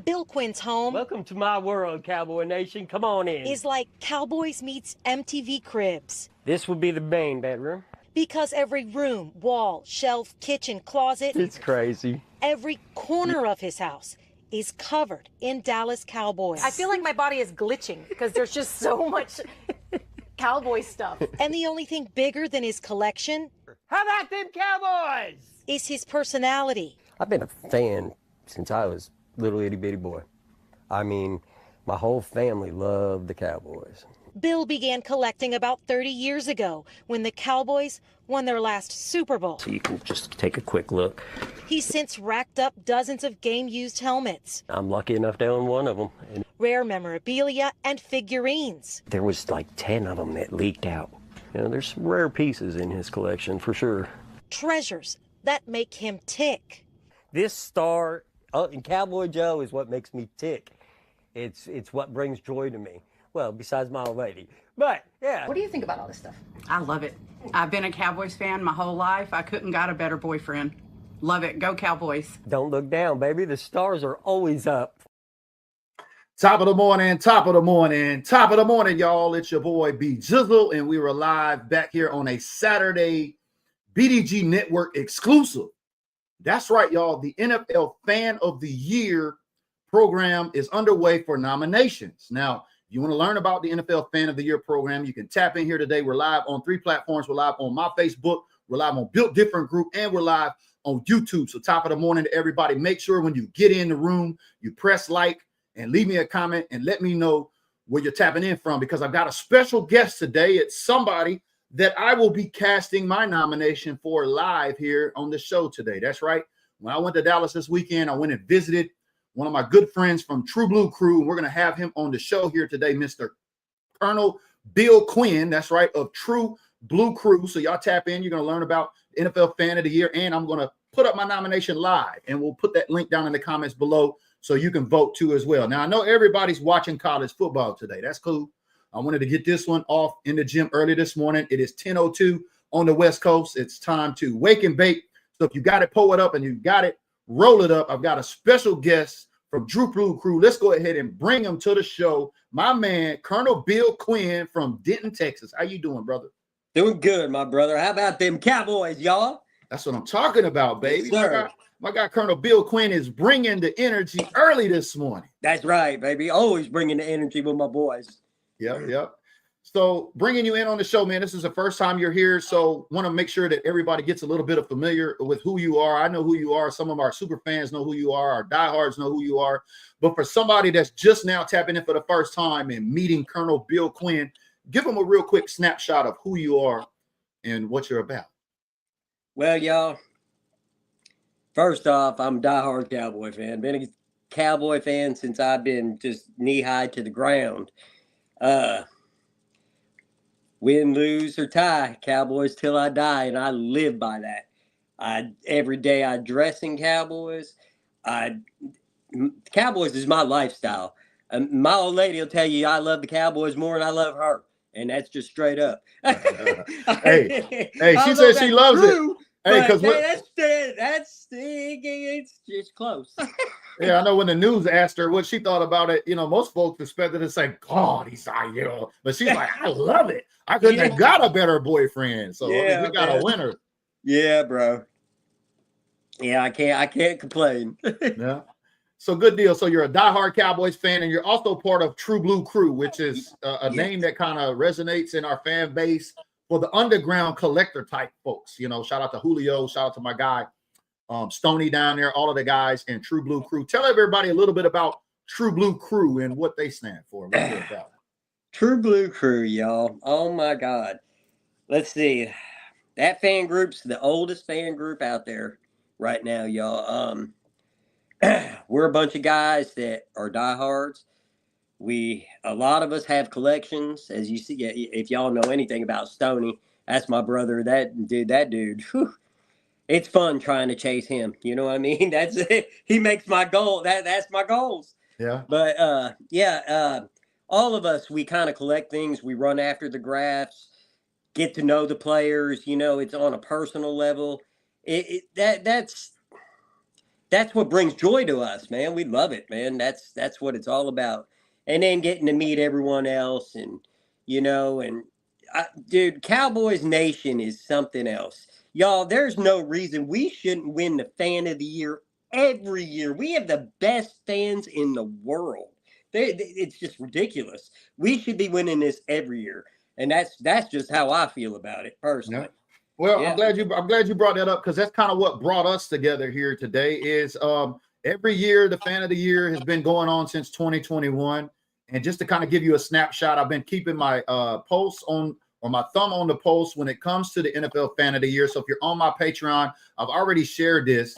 Bill Quinn's home Welcome to my world, Cowboy Nation. Come on in. is like Cowboys meets MTV Cribs. This would be the main bedroom. Because every room, wall, shelf, kitchen, closet, It's crazy. every corner of his house is covered in Dallas Cowboys. I feel like my body is glitching because there's just so much cowboy stuff. And the only thing bigger than his collection How about them Cowboys? is his personality. I've been a fan since I was little itty bitty boy. I mean, my whole family loved the Cowboys. Bill began collecting about 30 years ago when the Cowboys won their last Super Bowl. So you can just take a quick look. He's since racked up dozens of game-used helmets, I'm lucky enough to own one of them. And rare memorabilia, and figurines. there was like 10 of them that leaked out. You know, there's some rare pieces in his collection for sure. Treasures that make him tick. This star in Cowboy Joe is what makes me tick. It's what brings joy to me. Well, besides my old lady. But, yeah. What do you think about all this stuff? I love it. I've been a Cowboys fan my whole life. I couldn't got a better boyfriend. Love it. Go Cowboys. Don't look down, baby. The stars are always up. Top of the morning, top of the morning, top of the morning, y'all. It's your boy B Jizzle, and we were live back here on a Saturday BDG Network exclusive. That's right, y'all. The NFL Fan of the Year program is underway for nominations. Now, if you want to learn about the NFL Fan of the Year program, you can tap in here today. We're live on 3 platforms. We're live on my Facebook. We're live on Built Different Group, and we're live on YouTube. So top of the morning to everybody. Make sure when you get in the room, you press like and leave me a comment and let me know where you're tapping in from, because I've got a special guest today. It's somebody that I will be casting my nomination for live here on the show today. That's right. When I went to Dallas this weekend, I went and visited one of my good friends from True Blue Crew. And we're going to have him on the show here today, Mr. Colonel Bill Quinn. That's right, of True Blue Crew. So y'all tap in. You're going to learn about NFL Fan of the Year. And I'm going to put up my nomination live. And we'll put that link down in the comments below so you can vote too as well. Now, I know everybody's watching college football today. That's cool. I wanted to get this one off in the gym early this morning. It is 10:02 on the West Coast. It's time to wake and bake. So if you got it, pull it up, and you got it, roll it up. I've got a special guest from True Blue Crew. Let's go ahead and bring him to the show. My man, Colonel Bill Quinn from Denton, Texas. How you doing, brother? Doing good, my brother. How about them Cowboys, y'all? That's what I'm talking about, baby. Yes, my guy, Colonel Bill Quinn, is bringing the energy early this morning. That's right, baby. Always bringing the energy with my boys. Yep. So bringing you in on the show, man, this is the first time you're here. So want to make sure that everybody gets a little bit of familiar with who you are. I know who you are. Some of our super fans know who you are. Our diehards know who you are. But for somebody that's just now tapping in for the first time and meeting Colonel Bill Quinn, give them a real quick snapshot of who you are and what you're about. Well, y'all, first off, I'm a diehard Cowboy fan. Been a Cowboy fan since I've been just knee-high to the ground. Win, lose, or tie, Cowboys till I die, and I live by that. Every day I dress in Cowboys. Cowboys is my lifestyle. My old lady will tell you I love the Cowboys more than I love her, and that's just straight up. Hey, she said she loves it. Hey, because it's just close. Yeah, I know when the news asked her what she thought about it, most folks expected to say, God, he's but she's like, I love it. I couldn't have got a better boyfriend. So Yeah, we got a winner. Yeah, bro. Yeah, I can't complain. Yeah. So good deal. So you're a diehard Cowboys fan, and you're also part of True Blue Crew, which is a name that kind of resonates in our fan base for the underground collector type folks. Shout out to Julio, shout out to my guy Stoney down there, all of the guys in True Blue Crew. Tell everybody a little bit about True Blue Crew and what they stand for. True Blue Crew, y'all. Oh my God. Let's see. That fan group's the oldest fan group out there right now, y'all. We're a bunch of guys that are diehards. A lot of us have collections, as you see. If y'all know anything about Stoney, that's my brother. That dude. Whew, it's fun trying to chase him. You know what I mean? That's it. He makes my goal. That's my goals. Yeah. But all of us, we kind of collect things. We run after the graphs, get to know the players. It's on a personal level. that's what brings joy to us, man. We love it, man. That's what it's all about. And then getting to meet everyone else, and dude, Cowboys Nation is something else. Y'all, there's no reason we shouldn't win the fan of the year every year. We have the best fans in the world. It's just ridiculous. We should be winning this every year. And that's just how I feel about it personally. Yeah. Well, Yeah. I'm glad you brought that up, because that's kind of what brought us together here today. Is every year the fan of the year has been going on since 2021, and just to kind of give you a snapshot, I've been keeping my pulse on, or my thumb on the pulse when it comes to the NFL fan of the year. So if you're on my Patreon, I've already shared this,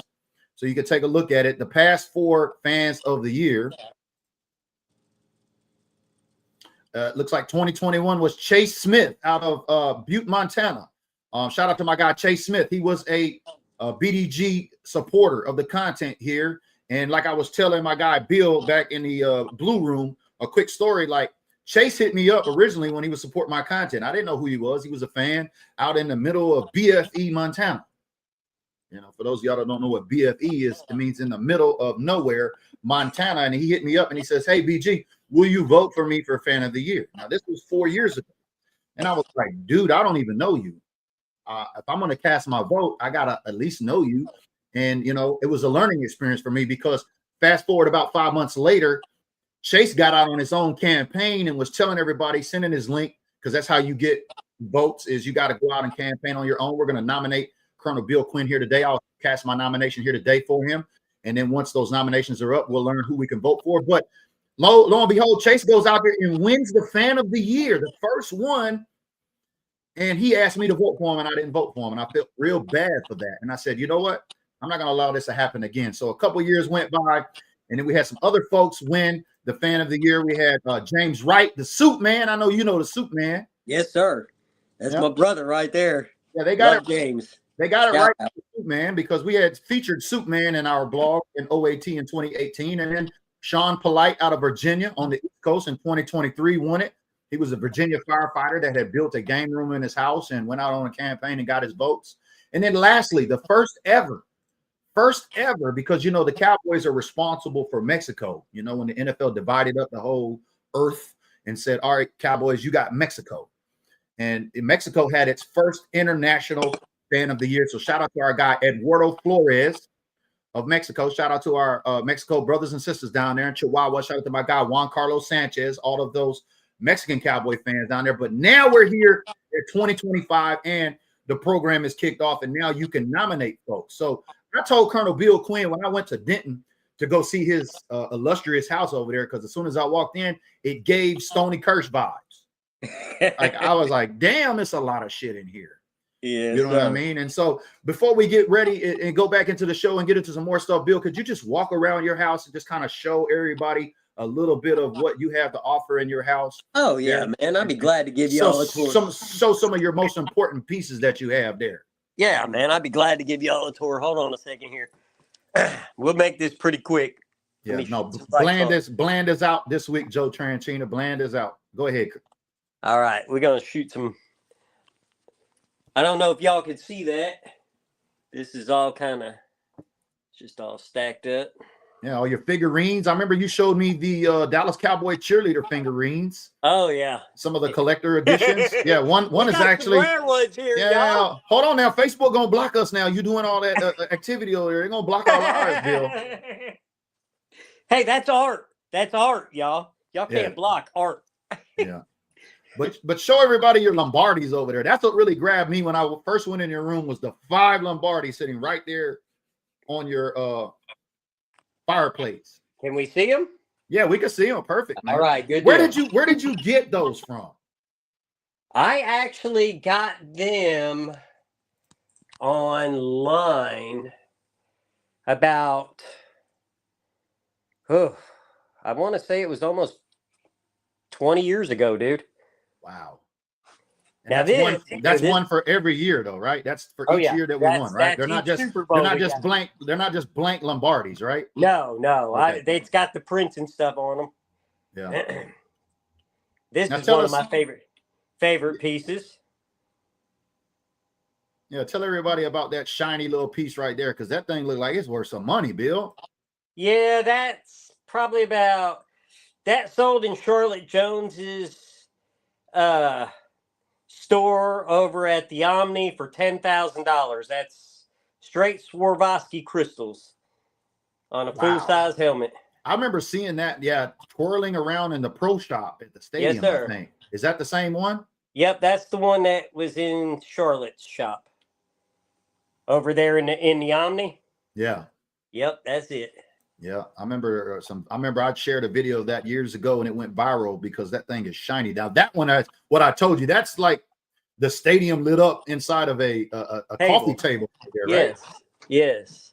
so you can take a look at it. The past 4 fans of the year. Looks like 2021 was Chase Smith out of Butte, Montana. Shout out to my guy Chase Smith. He was a BDG supporter of the content here. And like I was telling my guy Bill back in the Blue Room, a quick story, like Chase hit me up originally when he was supporting my content. I didn't know who he was. He was a fan out in the middle of BFE, Montana. For those of y'all that don't know what BFE is, it means in the middle of nowhere, Montana. And he hit me up and he says, "Hey, BG, will you vote for me for fan of the year?" Now, this was 4 years ago. And I was like, dude, I don't even know you. If I'm going to cast my vote, I got to at least know you. And, it was a learning experience for me, because fast forward about 5 months later, Chase got out on his own campaign and was telling everybody, sending his link, because that's how you get votes, is you got to go out and campaign on your own. We're going to nominate Colonel Bill Quinn here today. I'll cast my nomination here today for him. And then once those nominations are up, we'll learn who we can vote for. But lo and behold, Chase goes out there and wins the fan of the year, the first one. And he asked me to vote for him, and I didn't vote for him. And I felt real bad for that. And I said, you know what? I'm not going to allow this to happen again. So a couple years went by, and then we had some other folks win the fan of the year. We had James Wright, the Soup Man. I know you know the Soup Man. Yes, sir. That's my brother right there. Yeah, they got it, James. They got it right, Soup Man, because we had featured Soup Man in our blog in OAT in 2018. And then Sean Polite out of Virginia on the East Coast in 2023 won it. He was a Virginia firefighter that had built a game room in his house and went out on a campaign and got his votes. And then lastly, the first ever, because, the Cowboys are responsible for Mexico. When the NFL divided up the whole earth and said, all right, Cowboys, you got Mexico. And Mexico had its first international fan of the year. So shout out to our guy, Eduardo Flores of Mexico. Shout out to our Mexico brothers and sisters down there in Chihuahua. Shout out to my guy, Juan Carlos Sanchez, all of those Mexican Cowboy fans down there. But now we're here at 2025 and the program is kicked off, and now you can nominate folks. So I told Colonel Bill Quinn when I went to Denton to go see his illustrious house over there, because as soon as I walked in, it gave Stony Kirsch vibes. Like I was like, damn, it's a lot of shit in here. Yeah, you know what I mean? And so before we get ready and go back into the show and get into some more stuff, Bill, could you just walk around your house and just kind of show everybody a little bit of what you have to offer in your house? Oh yeah, man. I'd be glad to give you all a tour. Show some of your most important pieces that you have there. Yeah, man. I'd be glad to give you all a tour. Hold on a second here. We'll make this pretty quick. Yeah, no, Bland is out this week, Joe Tranchina. Bland is out. Go ahead. All right, we're gonna shoot some. I don't know if y'all can see that. This is all kind of just all stacked up. Yeah, all your figurines. I remember you showed me the Dallas Cowboy cheerleader figurines. Oh yeah, some of the collector editions. Yeah, one is actually rare ones here. Yeah, hold on now. Facebook gonna block us now. You doing all that activity over there? They're gonna block our lives, Bill. Hey, that's art. That's art, y'all. Y'all can't block art. Yeah. But show everybody your Lombardis over there. That's what really grabbed me when I first went in your room, was the 5 Lombardis sitting right there on your fireplace. Can we see them? Yeah, we can see them. Perfect, man. All right, good. Where did you get those from? I actually got them online about I want to say it was almost 20 years ago, dude. Wow. Now that's one for every year though, right? That's for each year that we won, right? They're not just blank Lombardis, right? No. Okay. It's got the prints and stuff on them. Yeah. This is one of my favorite pieces. Yeah, tell everybody about that shiny little piece right there, because that thing looked like it's worth some money, Bill. Yeah, that's probably about that sold in Charlotte Jones's store over at the Omni for $10,000. That's straight Swarovski crystals on a full size helmet. I remember seeing that, yeah, twirling around in the pro shop at the stadium, Yes, sir. I think. Is that the same one? Yep, that's the one that was in Charlotte's shop. Over there in the Omni? Yeah. Yep, that's it. Yeah, I remember I remember I shared a video of that years ago and it went viral because that thing is shiny. Now that one, what I told you, that's like the stadium lit up inside of a coffee table there, right? Yes, yes.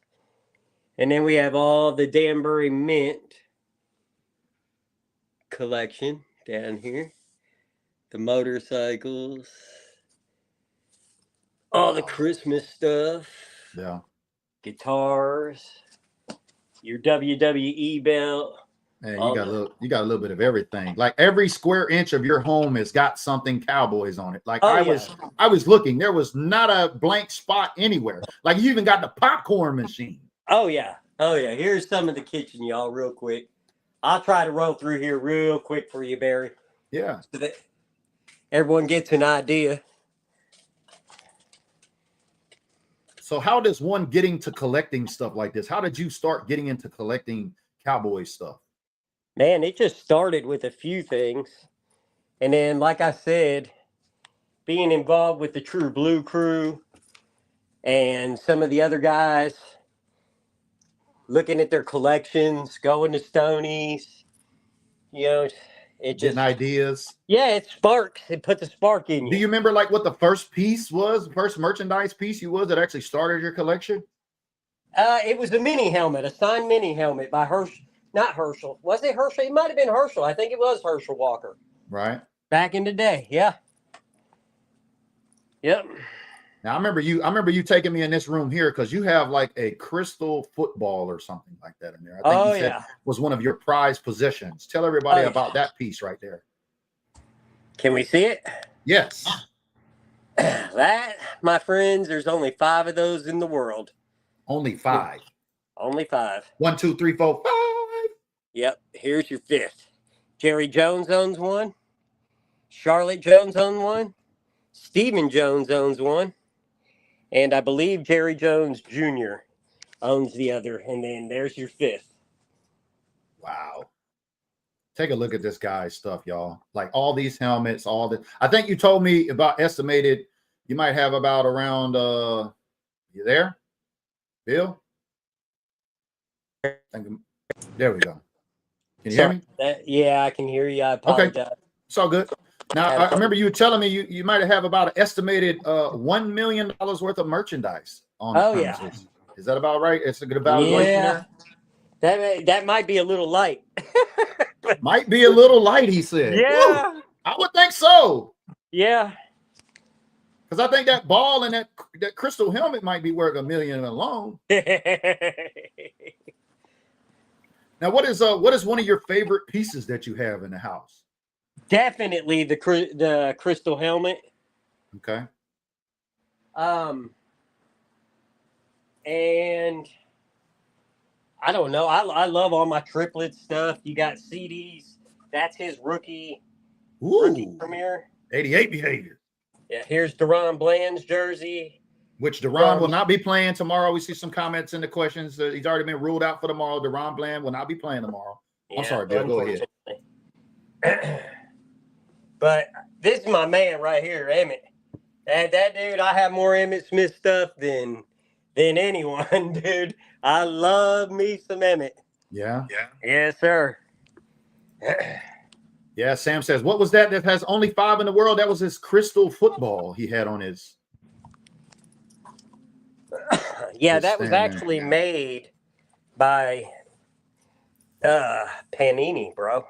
And then we have all the Danbury Mint collection down here. The motorcycles. All the Christmas stuff. Yeah. Guitars. Your WWE belt. Man, you got a little bit of everything. Like every square inch of your home has got something Cowboys on it. Like I was looking, there was not a blank spot anywhere. Like you even got the popcorn machine. Oh yeah. Oh yeah. Here's some of the kitchen, y'all, real quick. I'll try to roll through here real quick for you, Barry. Yeah. So that everyone gets an idea. So how does one get into collecting stuff like this? How did you start getting into collecting Cowboy stuff? Man, it just started with a few things. And then, like I said, being involved with the True Blue crew and some of the other guys, looking at their collections, going to Stoney's, you know, it just... Getting ideas. Yeah, it sparks. It puts a spark in you. Do you remember like what the first piece was, the first merchandise piece that actually started your collection? It was a mini helmet, a signed mini helmet by Herschel. Not Herschel. Was it Herschel? It might have been Herschel. I think it was Herschel Walker. Right. Back in the day. Yeah. Yep. Now I remember you taking me in this room here because you have like a crystal football or something like that in there. I think you said was one of your prized possessions. Tell everybody about that piece right there. Can we see it? Yes. That, my friends, there's only 5 of those in the world. Only 5. Only 5. 1, 2, 3, 4, 5. Yep. Here's your 5th. Jerry Jones owns one. Charlotte Jones owns one. Stephen Jones owns one. And I believe Jerry Jones Jr. owns the other. And then there's your 5th. Wow. Take a look at this guy's stuff, y'all. Like all these helmets, all the... I think you told me about estimated, you might have about around, you there, Bill? There we go. Can you hear me? Yeah, I can hear you. I apologize. Okay. It's all good. Now, I remember you were telling me you might have about an estimated $1 million worth of merchandise on the premises. Yeah. Is that about right? It's a good evaluation there? That might be a little light. Might be a little light, he said. Yeah. Woo! I would think so. Yeah. Because I think that ball and that crystal helmet might be worth $1 million alone. Now, what is one of your favorite pieces that you have in the house? Definitely the crystal helmet. Okay. And I don't know. I love all my triplet stuff. You got CDs. That's his rookie premiere. 88 behavior. Yeah, here's Deron Bland's jersey. Which Deron will not be playing tomorrow. We see some comments in the questions. He's already been ruled out for tomorrow. Deron Bland will not be playing tomorrow. Yeah, I'm sorry, Bill. Go ahead. But this is my man right here, Emmett. That dude, I have more Emmett Smith stuff than anyone, dude. I love me some Emmett. Yeah? Yeah. Yes, sir. Yeah, Sam says, what was that has only 5 in the world? That was his crystal football he had on his... Yeah, that was actually made by Panini, bro.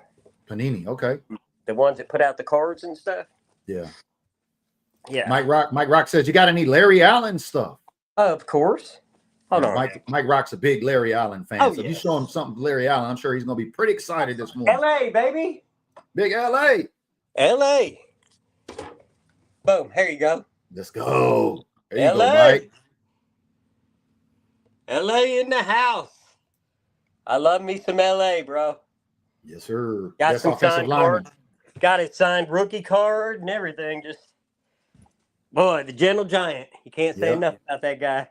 Panini, okay. The ones that put out the cards and stuff. Yeah. Yeah. Mike Rock says, you got any Larry Allen stuff? Of course. Hold on. Mike Rock's a big Larry Allen fan. So if you show him something Larry Allen, I'm sure he's going to be pretty excited this morning. LA, baby. Big LA. LA. Boom. Here you go. Let's go. There you go, LA. Mike. LA in the house. I love me some LA, bro. Yes, sir. Got Best some offensive signed lineman. cards. Got it signed rookie card and everything. Just boy, the gentle giant. You can't say Yep. enough about that guy.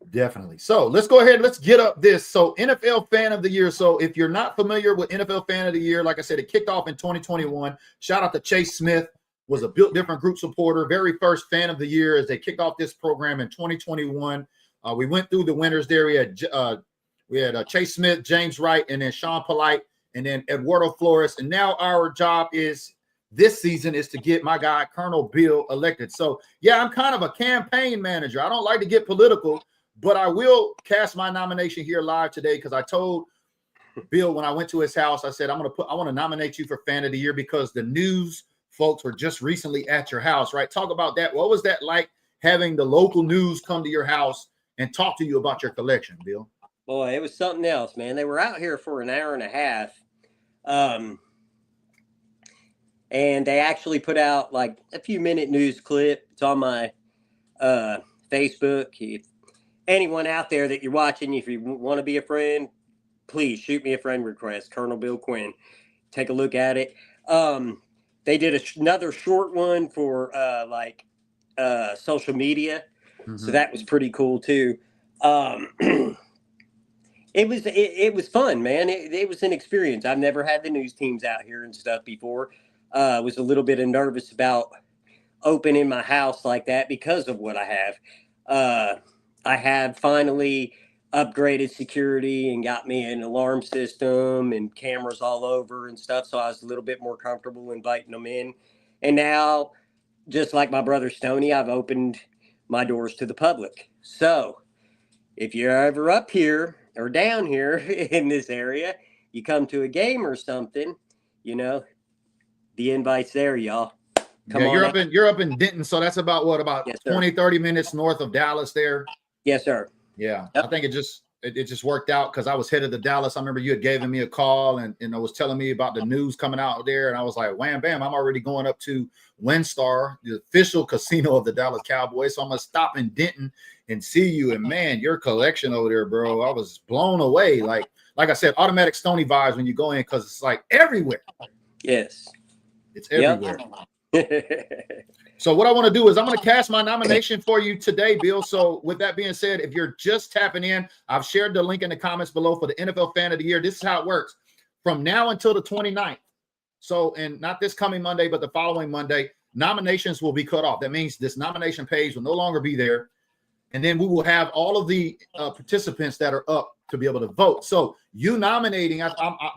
Definitely. So let's go ahead. Let's get up this. So NFL Fan of the Year. So if you're not familiar with NFL Fan of the Year, like I said, it kicked off in 2021. Shout out to Chase Smith, was a Built Different Group supporter. Very first Fan of the Year as they kicked off this program in 2021. We went through the winners there. We had Chase Smith, James Wright, and then Sean Polite, and then Eduardo Flores. And now our job is this season is to get my guy Colonel Bill elected. So yeah, I'm kind of a campaign manager. I don't like to get political, but I will cast my nomination here live today because I told Bill when I went to his house, I said, I want to nominate you for Fan of the Year because the news folks were just recently at your house, right? Talk about that. What was that like having the local news come to your house and talk to you about your collection, Bill? Boy, it was something else, man. They were out here for an hour and a half. And they actually put out like a few minute news clip. It's on my Facebook. If anyone out there that you're watching, if you want to be a friend, please shoot me a friend request, Colonel Bill Quinn. Take a look at it. They did another short one for social media. Mm-hmm. So that was pretty cool too. It was fun, man. It was an experience. I've never had the news teams out here and stuff before. Was a little bit nervous about opening my house like that because of what I have. I have finally upgraded security and got me an alarm system and cameras all over and stuff. So I was a little bit more comfortable inviting them in. And now, just like my brother Stoney, I've opened my doors to the public. So if you're ever up here or down here in this area, you come to a game or something, you know, the invite's there, y'all. Come on you're up in Denton, so that's about what, about Yes, 20, 30 minutes north of Dallas there. Yes, sir. Yeah. Yep. I think it just worked out because I was headed to Dallas. I remember you had given me a call and I was telling me about the news coming out there. And I was like, wham, bam, I'm already going up to WinStar, the official casino of the Dallas Cowboys. So I'm going to stop in Denton and see you. And man, your collection over there, bro, I was blown away. Like I said, automatic Stoney vibes when you go in because it's like everywhere. Yes. It's everywhere. So what I want to do is I'm going to cast my nomination for you today, Bill. So with that being said, if you're just tapping in, I've shared the link in the comments below for the NFL Fan of the Year. This is how it works. From now until the 29th. So, and not this coming Monday, but the following Monday, nominations will be cut off. That means this nomination page will no longer be there. And then we will have all of the participants that are up to be able to vote. So you nominating,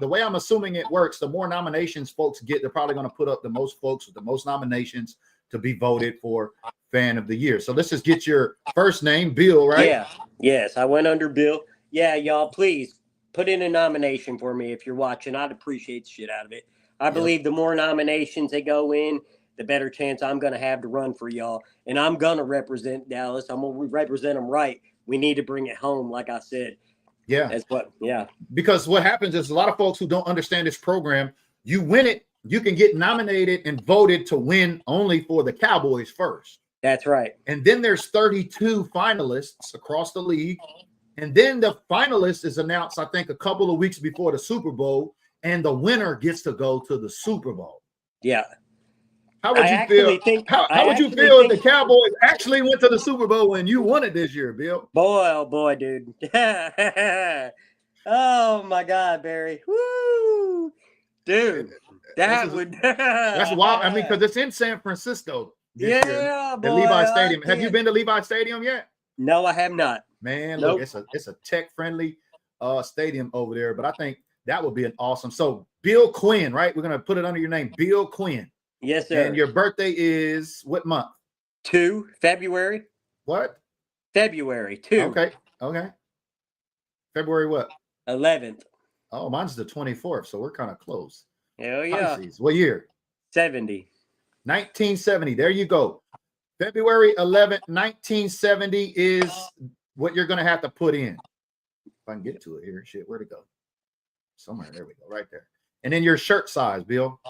the way I'm assuming it works, the more nominations folks get, they're probably going to put up the most folks with the most nominations to be voted for Fan of the Year. So let's just get your first name, Bill, right? Yeah. Yes, I went under Bill. Yeah, y'all, please put in a nomination for me if you're watching. I'd appreciate the shit out of it. I believe the more nominations that go in, the better chance I'm going to have to run for y'all. And I'm going to represent Dallas. I'm going to represent them right. We need to bring it home, like I said. Yeah. That's what, yeah. Because what happens is a lot of folks who don't understand this program, you win it, you can get nominated and voted to win only for the Cowboys first. That's right. And then there's 32 finalists across the league. And then the finalist is announced, I think, a couple of weeks before the Super Bowl, and the winner gets to go to the Super Bowl. Yeah. How would you feel? How would you feel if the Cowboys actually went to the Super Bowl and you won it this year, Bill? Boy, oh boy, dude. Oh my God, Barry. Woo. Dude. That's wild. I mean, because it's in San Francisco. Yeah, year, boy. The Levi Stadium. Have you been to Levi Stadium yet? No, I have not. Man, Nope. look, it's a tech-friendly stadium over there, but I think that would be an awesome. So Bill Quinn, right? We're gonna put it under your name, Bill Quinn. Yes, sir. And your birthday is what month? 2 February. What? February 2. Okay. February what? 11th. Oh, mine's the 24th, so we're kind of close. Hell yeah. Pisces. What year? 70. 1970. There you go. February 11th, 1970 is what you're going to have to put in. If I can get to it here. Shit, where'd it go? Somewhere. There we go. Right there. And then your shirt size, Bill.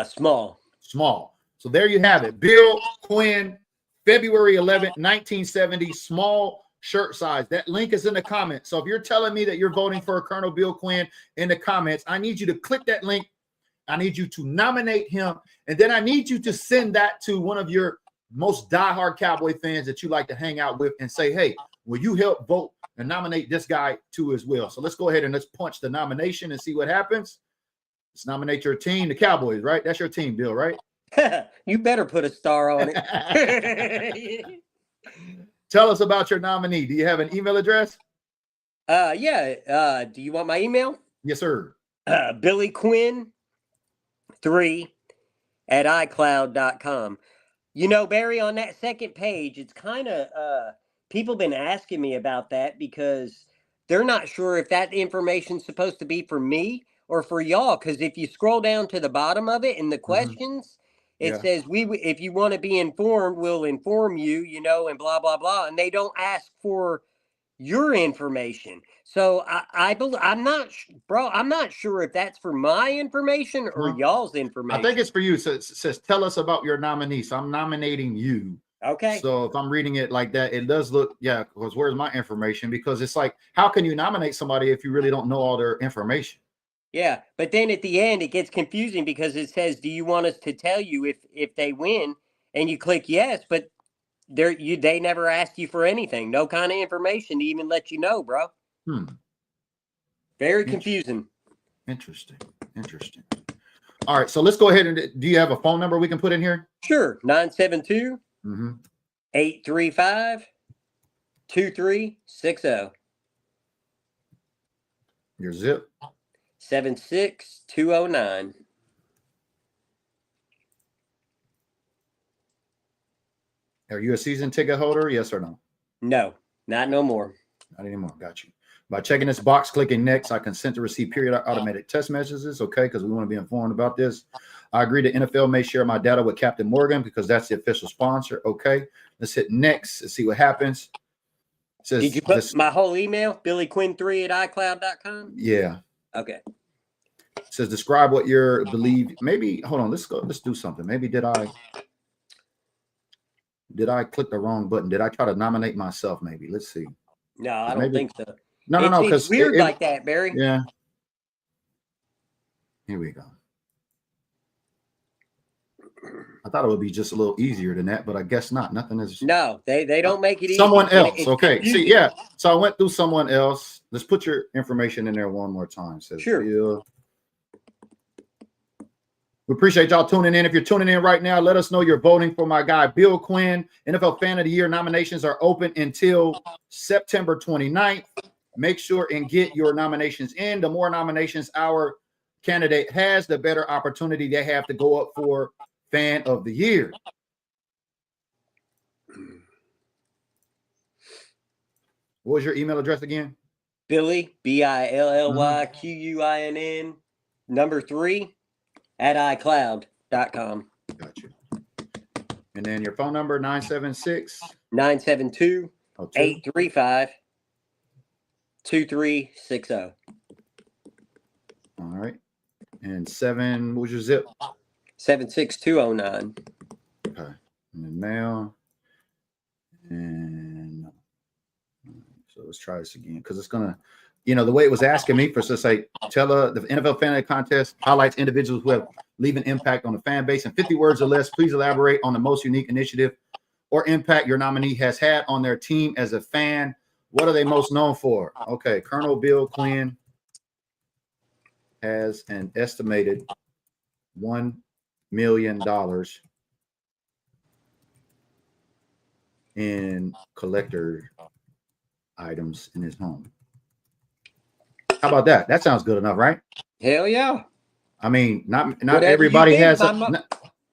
Small. Small. So there you have it. Bill Quinn, February 11th, 1970, small shirt size. That link is in the comments. So if you're telling me that you're voting for Colonel Bill Quinn in the comments, I need you to click that link. I need you to nominate him. And then I need you to send that to one of your most diehard Cowboy fans that you like to hang out with and say, hey, will you help vote and nominate this guy too as well? So let's go ahead and let's punch the nomination and see what happens. Let's nominate your team, the Cowboys, right? That's your team, Bill, right? You better put a star on it. Tell us about your nominee. Do you have an email address? Yeah. Do you want my email? Yes, sir. Billy Quinn 3@iCloud.com. You know, Barry, on that second page, it's kind of people been asking me about that because they're not sure if that information's supposed to be for me or for y'all. Because if you scroll down to the bottom of it in the questions, it says if you want to be informed, we'll inform you, you know, and blah blah blah. And they don't ask for your information. So I'm not, bro. I'm not sure if that's for my information or y'all's information. I think it's for you. So it says, tell us about your nominee. So I'm nominating you. Okay. So if I'm reading it like that, it does look, yeah, because where's my information? Because it's like, how can you nominate somebody if you really don't know all their information? Yeah. But then at the end, it gets confusing because it says, do you want us to tell you if they win? And you click yes, but they never asked you for anything. No kind of information to even let you know, bro. Very confusing. Interesting. All right, so let's go ahead and do you have a phone number we can put in here? Sure. 972 835 2360. Your zip 76209. Are you a season ticket holder? Yes or no? No, not no more. Not anymore. Got you. By checking this box, clicking next, I consent to receive periodic automated text messages. Okay, because we want to be informed about this. I agree the NFL may share my data with Captain Morgan because that's the official sponsor. Okay, let's hit next and see what happens. It says, did you put my whole email? BillyQuinn3@iCloud.com? Yeah. Okay. It says describe what you believe. Maybe hold on. Let's do something. Maybe did I click the wrong button? Did I try to nominate myself? Maybe. Let's see. No, I don't think so. No. It's weird like that, Barry. Yeah. Here we go. I thought it would be just a little easier than that, but I guess not. Nothing is. No, they don't make it easy. Someone else. Okay. Confusing. See, yeah. So I went through someone else. Let's put your information in there one more time. Says, sure. Bill. We appreciate y'all tuning in. If you're tuning in right now, let us know you're voting for my guy, Bill Quinn. NFL Fan of the Year nominations are open until September 29th. Make sure and get your nominations in. The more nominations our candidate has, the better opportunity they have to go up for Fan of the Year. What was your email address again? Billy, BILLYQUINN, number 3@iCloud.com. Got you. And then your phone number, 976 972 835 2360. All right. And what was your zip? 76209. Okay. And then mail. And so let's try this again because it's gonna, the way it was asking me for, so say, tell the NFL Fan Contest highlights individuals who have leave an impact on the fan base in 50 words or less. Please elaborate on the most unique initiative or impact your nominee has had on their team as a fan. What are they most known for? Okay, Colonel Bill Quinn has an estimated $1 million in collector items in his home. How about that? That sounds good enough, right? Hell yeah. I mean, not everybody has. I mean,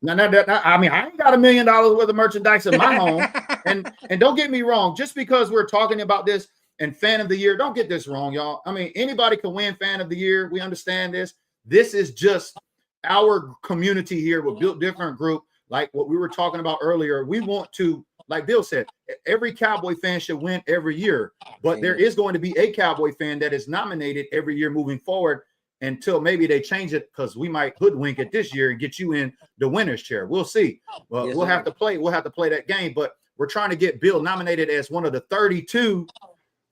I ain't got $1 million worth of merchandise in my home. And don't get me wrong, just because we're talking about this and Fan of the Year, don't get this wrong, y'all. I mean, anybody can win Fan of the Year. We understand this. This is just our community here. We're built different group. Like what we were talking about earlier, we want to, like Bill said, every Cowboy fan should win every year. But there is going to be a Cowboy fan that is nominated every year moving forward. until maybe they change it, because we might hoodwink it this year and get you in the winner's chair. We'll see. Well, Yes, we'll sir. have to play. We'll have to play that game. But we're trying to get Bill nominated as one of the 32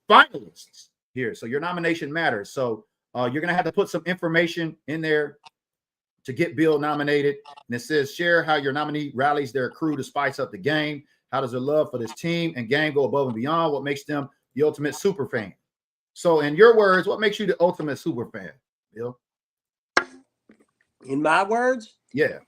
finalists here. So your nomination matters. So you're gonna have to put some information in there to get Bill nominated. And it says, share how your nominee rallies their crew to spice up the game. How does their love for this team and game go above and beyond? What makes them the ultimate super fan? So in your words, what makes you the ultimate super fan, Bill? In my words, Yeah.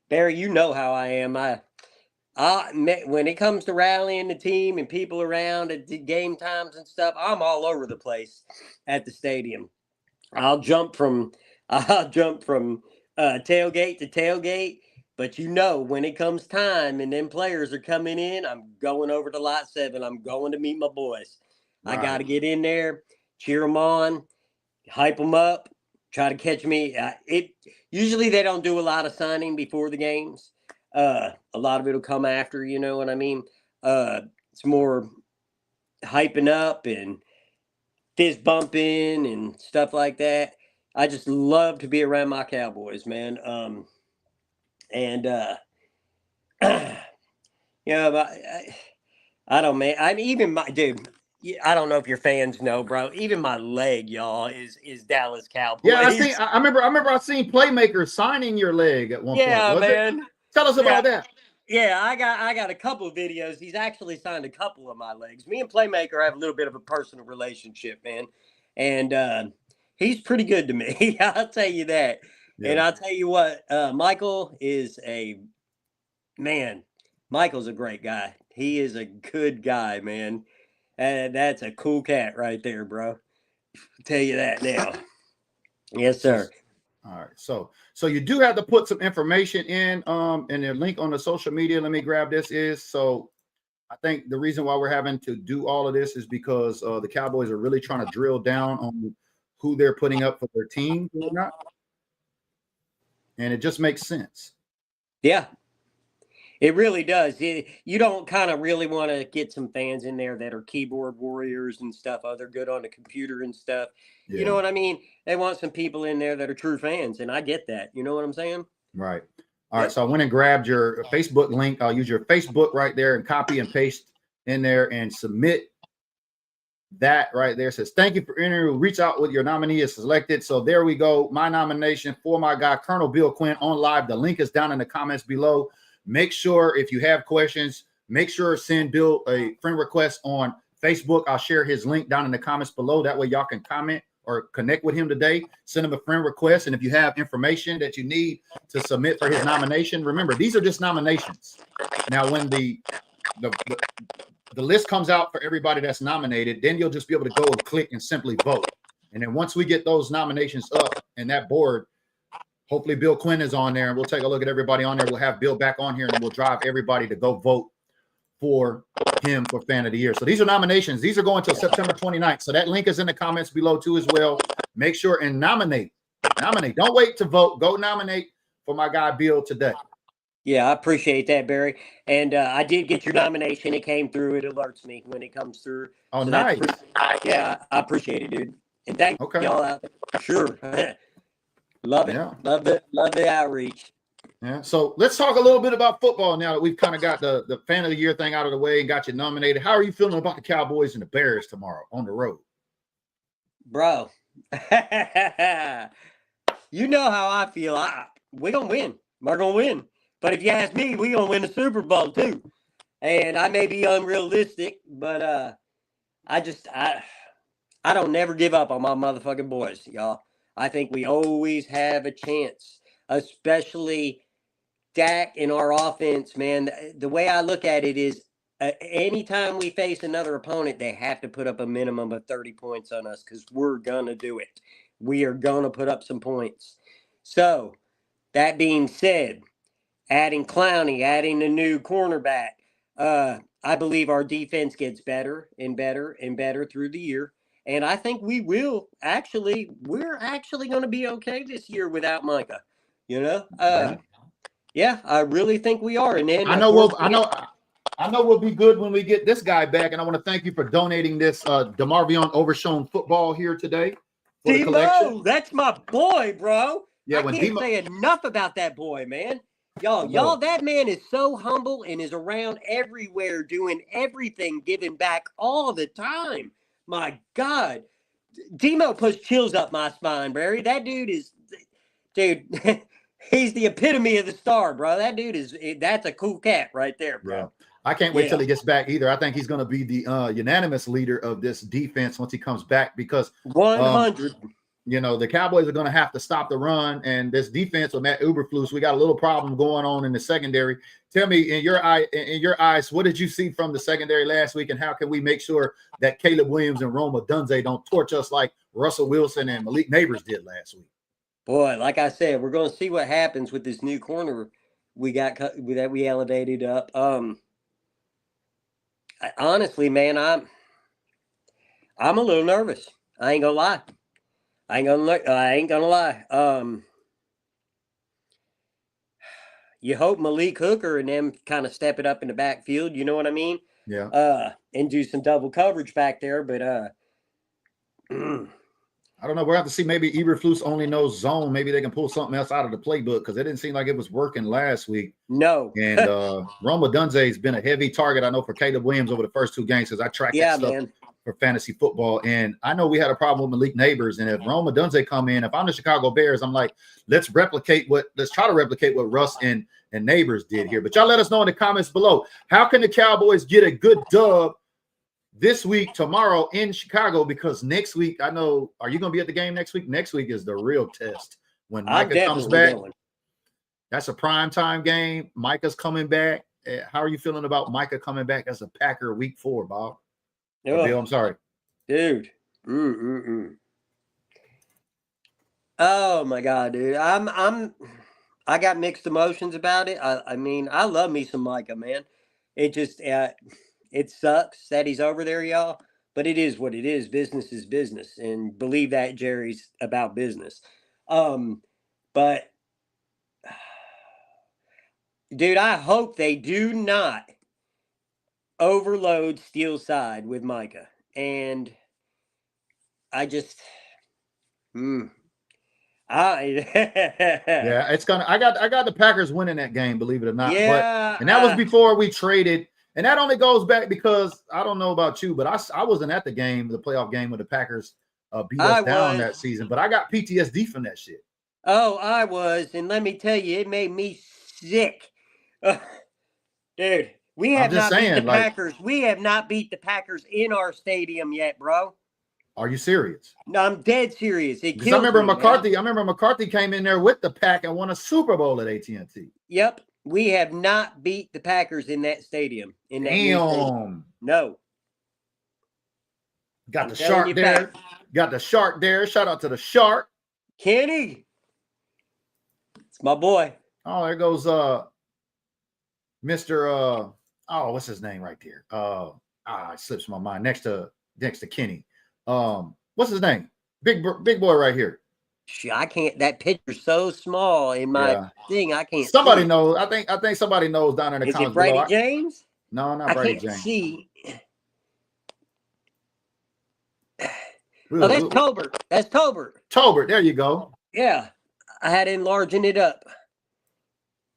Barry, you know how I am. When it comes to rallying the team and people around at the game times and stuff, I'm all over the place at the stadium. I'll jump from tailgate to tailgate. But when it comes time and then players are coming in, I'm going over to Lot 7. I'm going to meet my boys. Right. I got to get in there, cheer them on, hype them up, try to catch me. Usually they don't do a lot of signing before the games. A lot of it will come after, you know what I mean? It's more hyping up and fist bumping and stuff like that. I just love to be around my Cowboys, man. But I don't, man. I mean, even my dude. I don't know if your fans know, bro. Even my leg, y'all, is Dallas Cowboys. Yeah, I remember I seen playmakers signing your leg at one point. Was man. it? Tell us about that. Yeah, I got a couple of videos. He's actually signed a couple of my legs. Me and Playmaker have a little bit of a personal relationship, man. And he's pretty good to me. I'll tell you that. Yeah. And I'll tell you what, Michael is Michael's a great guy. He is a good guy, man. And that's a cool cat right there, bro. I'll tell you that now. Yes, sir. All right. So you do have to put some information in and the link on the social media. Let me grab this so I think the reason why we're having to do all of this is because the Cowboys are really trying to drill down on who they're putting up for their team or not. And it just makes sense. Yeah. It really does. You don't kind of really want to get some fans in there that are keyboard warriors and stuff. Oh, they're good on the computer and stuff. Yeah. You know what I mean? They want some people in there that are true fans, and I get that. You know what I'm saying? Right. All right. So I went and grabbed your Facebook link. I'll use your Facebook right there and copy and paste in there and submit that right there. It says, thank you for entering. Reach out with your nominee is selected. So there we go. My nomination for my guy, Colonel Bill Quinn, on live. The link is down in the comments below. Make sure if you have questions, make sure send Bill a friend request on Facebook. I'll share his link down in the comments below. That way y'all can comment or connect with him today. Send him a friend request. And if you have information that you need to submit for his nomination, remember, these are just nominations. Now, when the list comes out for everybody that's nominated, then you'll just be able to go and click and simply vote. And then once we get those nominations up and that board, hopefully Bill Quinn is on there and we'll take a look at everybody on there. We'll have Bill back on here and we'll drive everybody to go vote for him for Fan of the Year. So these are nominations. These are going till September 29th. So that link is in the comments below too as well. Make sure and nominate. Don't wait to vote. Go nominate for my guy Bill today. Yeah, I appreciate that, Barry. And I did get your nomination. It came through. It alerts me when it comes through. Oh, so nice. Yeah, I appreciate it, dude. And thank y'all out there. Sure. Love it. Yeah. Love the outreach. Yeah. So let's talk a little bit about football now that we've kind of got the Fan of the Year thing out of the way and got you nominated. How are you feeling about the Cowboys and the Bears tomorrow on the road? Bro, you know how I feel. We're going to win. We're going to win. But if you ask me, we're going to win the Super Bowl too. And I may be unrealistic, but I don't never give up on my motherfucking boys, y'all. I think we always have a chance, especially Dak in our offense, man. The way I look at it is anytime we face another opponent, they have to put up a minimum of 30 points on us because we're going to do it. We are going to put up some points. So, that being said, adding Clowney, adding a new cornerback, I believe our defense gets better and better and better through the year. And I think we're actually going to be okay this year without Micah. You know? Yeah, I really think we are. And then I know we'll be good when we get this guy back. And I want to thank you for donating this DeMarvion Overshown football here today. for the collection. Demo, that's my boy, bro. Yeah, I when can't Demo, say enough about that boy, man. Y'all, that man is so humble and is around everywhere, doing everything, giving back all the time. My God, Demo puts chills up my spine, Barry. That dude is, dude. He's the epitome of the star, bro. That dude that's a cool cat right there, bro. yeah. I can't wait till he gets back either. I think he's going to be the unanimous leader of this defense once he comes back because 100. you know, the Cowboys are going to have to stop the run, and this defense with Matt Eberflus, we got a little problem going on in the secondary. Tell me, in your eyes, what did you see from the secondary last week, and how can we make sure that Caleb Williams and Roma Dunze don't torch us like Russell Wilson and Malik Neighbors did last week? Boy, like I said, we're going to see what happens with this new corner we got that we elevated up. Honestly, man, I'm a little nervous. I ain't gonna lie. I ain't gonna lie. You hope Malik Hooker and them kind of step it up in the backfield. You know what I mean? Yeah. And do some double coverage back there. But I don't know. We'll have to see. Maybe Eberflus only knows zone. Maybe they can pull something else out of the playbook because it didn't seem like it was working last week. No. And Roma Dunze has been a heavy target, I know, for Caleb Williams over the first 2 games because I tracked that stuff for fantasy football. And I know we had a problem with Malik Neighbors. And if Roma Dunze come in, if I'm the Chicago Bears, I'm like, let's try to replicate what Russ and Neighbors did here. But y'all let us know in the comments below. How can the Cowboys get a good dub this week, tomorrow in Chicago? Because next week, I know, are you going to be at the game next week? Next week is the real test. When Micah comes back, that's a primetime game. Micah's coming back. How are you feeling about Micah coming back as a Packer week 4, Bob? Bill, I'm sorry. Dude. Oh, my God, dude. I got mixed emotions about it. I mean, I love me some Micah, man. It just it sucks that he's over there, y'all, but it is what it is. Business is business, and believe that Jerry's about business. But dude, I hope they do not overload Steele's side with Micah, and I just yeah, it's gonna. I got the Packers winning that game, believe it or not. Yeah, and that was before we traded. And that only goes back because I don't know about you, but I wasn't at the playoff game when the Packers beat us down that season. But I got PTSD from that shit. Oh, I was, and let me tell you, it made me sick, dude. We have not beat the Packers. We have not beat the Packers in our stadium yet, bro. Are you serious? No, I'm dead serious. I remember McCarthy. I remember McCarthy came in there with the Pack and won a Super Bowl at AT&T. Yep. We have not beat the Packers in that stadium. Damn. No. Got the shark there. Got the shark there. Shout out to the shark. Kenny. It's my boy. Oh, there goes Mr. What's his name right there? It slips my mind. Next to Kenny. What's his name? Big boy right here. I can't. That picture's so small in my thing. I can't. Somebody knows. I think somebody knows down in the comments. Is it Brady James? No, not Brady James. I can't see. Oh, that's Tolbert. That's Tolbert. Tolbert. There you go. Yeah, I had to enlarging it up.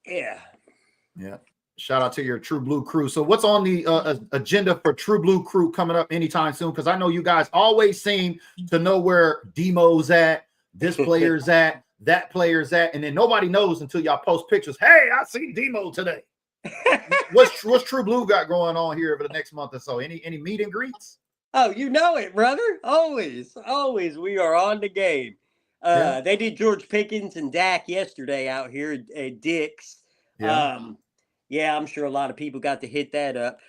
Yeah. Yeah. Shout out to your True Blue crew. So what's on the agenda for True Blue crew coming up anytime soon? Because I know you guys always seem to know where Demo's at. This player's at, that player's at, and then nobody knows until y'all post pictures. Hey, I see Demo today. What's True Blue got going on here over the next month or so? Any meet and greets? Oh, you know it, brother. Always we are on the game. They did George Pickens and Dak yesterday out here at Dick's. Yeah, I'm sure a lot of people got to hit that up.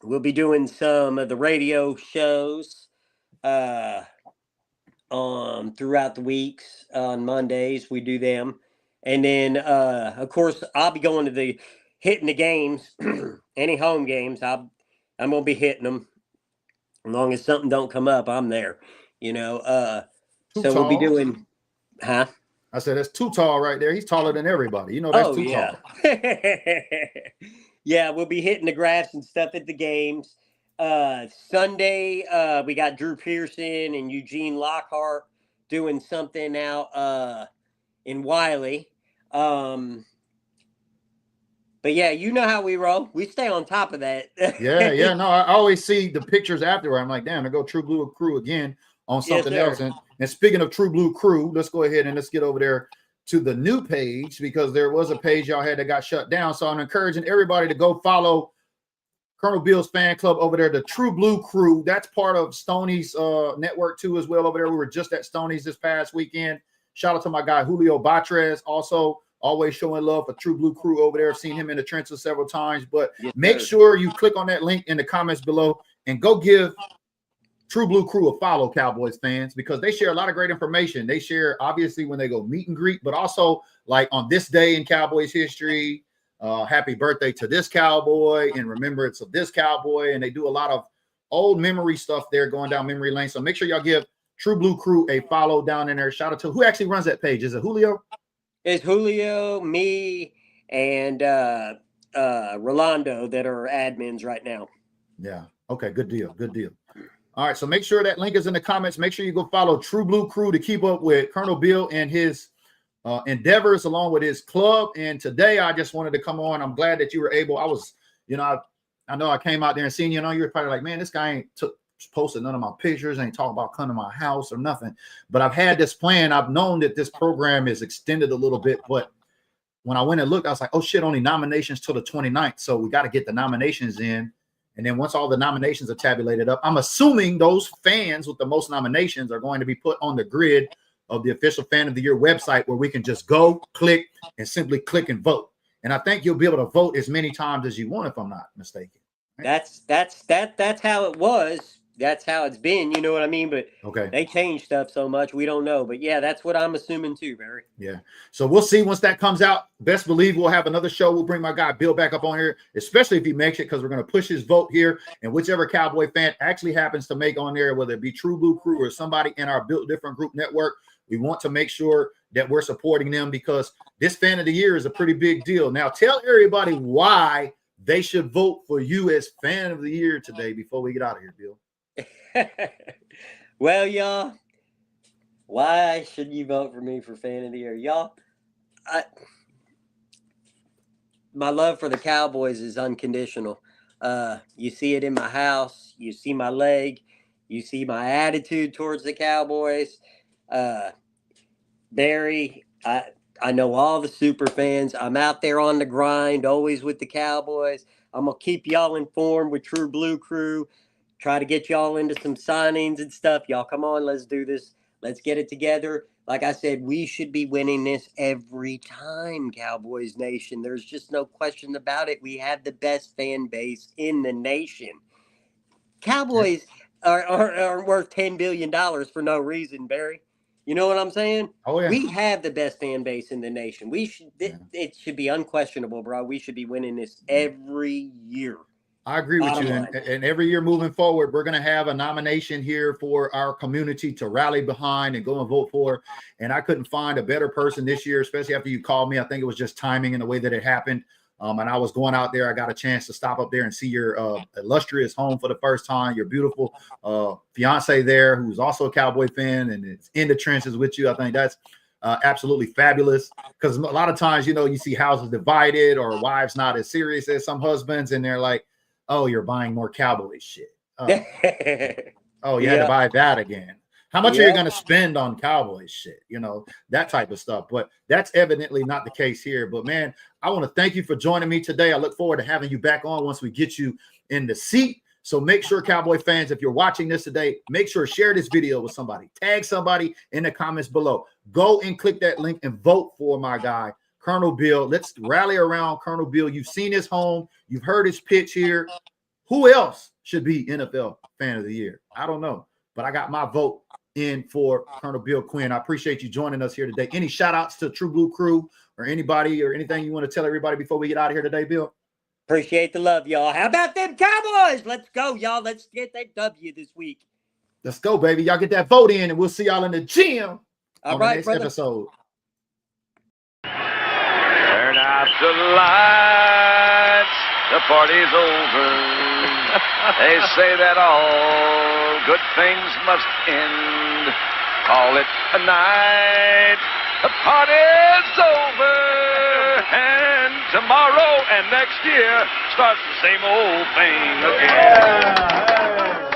We'll be doing some of the radio shows throughout the weeks. On Mondays we do them, and then of course I'll be going to hitting the games. Any home games I'm gonna be hitting them. As long as something don't come up, I'm there, so we'll be doing I said that's too tall right there. He's taller than everybody, that's too tall. Yeah, we'll be hitting the graphs and stuff at the games. Sunday, we got Drew Pearson and Eugene Lockhart doing something out in Wiley. But yeah, you know how we roll. We stay on top of that. Yeah. No, I always see the pictures afterward. I'm like, damn, there go True Blue Crew again on something else. And speaking of True Blue Crew, let's go ahead and let's get over there to the new page, because there was a page y'all had that got shut down. So I'm encouraging everybody to go follow Colonel Bill's fan club over there, the True Blue Crew. That's part of Stoney's network too as well over there. We were just at Stoney's this past weekend. Shout out to my guy Julio Batres, also always showing love for True Blue Crew over there. I've seen him in the trenches several times. But make sure you click on that link in the comments below and go give True Blue Crew a follow, Cowboys fans, because they share a lot of great information. They share, obviously, when they go meet and greet, but also like on this day in Cowboys history, happy birthday to this Cowboy in remembrance of this Cowboy. And they do a lot of old memory stuff there going down memory lane. So make sure y'all give True Blue Crew a follow down in there. Shout out to who actually runs that page. Is it Julio? It's Julio, me, and Rolando that are admins right now. Yeah. Okay. Good deal. Good deal. All right. So make sure that link is in the comments. Make sure you go follow True Blue Crew to keep up with Colonel Bill and his endeavors along with his club. And today I just wanted to come on. I'm glad that you were able. I was, I know I came out there and seen you. You were probably like, man, this guy ain't posted none of my pictures, ain't talking about coming to my house or nothing. But I've had this plan. I've known that this program is extended a little bit, but when I went and looked, I was like, oh shit, only nominations till the 29th. So we got to get the nominations in. And then once all the nominations are tabulated up, I'm assuming those fans with the most nominations are going to be put on the grid of the official Fan of the Year website, where we can just go, click, and simply click and vote. And I think you'll be able to vote as many times as you want, if I'm not mistaken. Right? That's how it was. That's how it's been, you know what I mean? But okay, they change stuff so much, we don't know. But yeah, that's what I'm assuming too, Barry. Yeah. So we'll see once that comes out. Best believe we'll have another show. We'll bring my guy Bill back up on here, especially if he makes it, because we're going to push his vote here. And whichever Cowboy fan actually happens to make on there, whether it be True Blue Crew or somebody in our Built Different Group network, we want to make sure that we're supporting them, because this Fan of the Year is a pretty big deal. Now, tell everybody why they should vote for you as Fan of the Year today before we get out of here, Bill. Well, y'all, why should you vote for me for Fan of the Year? Y'all, my love for the Cowboys is unconditional. You see it in my house. You see my leg. You see my attitude towards the Cowboys. Barry, I know all the super fans. I'm out there on the grind, always with the Cowboys. I'm going to keep y'all informed with True Blue Crew. Try to get y'all into some signings and stuff. Y'all, come on, let's do this. Let's get it together. Like I said, we should be winning this every time, Cowboys Nation. There's just no question about it. We have the best fan base in the nation. Cowboys are worth $10 billion for no reason, Barry. You know what I'm saying? Oh, yeah. We have the best fan base in the nation. We should. It should be unquestionable, bro. We should be winning this every year. I agree with you. And every year moving forward, we're going to have a nomination here for our community to rally behind and go and vote for. And I couldn't find a better person this year, especially after you called me. I think it was just timing and the way that it happened. And I was going out there. I got a chance to stop up there and see your illustrious home for the first time. Your beautiful fiance there, who's also a Cowboy fan and is in the trenches with you. I think that's absolutely fabulous, because a lot of times, you see houses divided or wives not as serious as some husbands, and they're like, oh, you're buying more Cowboys shit. Oh, you had to buy that again. How much are you going to spend on Cowboys shit? That type of stuff. But that's evidently not the case here. But, man, I want to thank you for joining me today. I look forward to having you back on once we get you in the seat. So make sure, Cowboy fans, if you're watching this today, make sure share this video with somebody. Tag somebody in the comments below. Go and click that link and vote for my guy, Colonel Bill. Let's rally around Colonel Bill. You've seen his home. You've heard his pitch here. Who else should be NFL Fan of the Year? I don't know, but I got my vote in for Colonel Bill Quinn. I appreciate you joining us here today. Any shout outs to True Blue Crew or anybody or anything you want to tell everybody before we get out of here today, Bill? Appreciate the love, y'all. How about them Cowboys? Let's go, y'all. Let's get that W this week. Let's go, baby. Y'all get that vote in, and we'll see y'all in the gym on the next episode. Turn out the lights. The party's over. They say that all good things must end. Call it a night. The party's over. And tomorrow and next year starts the same old thing again.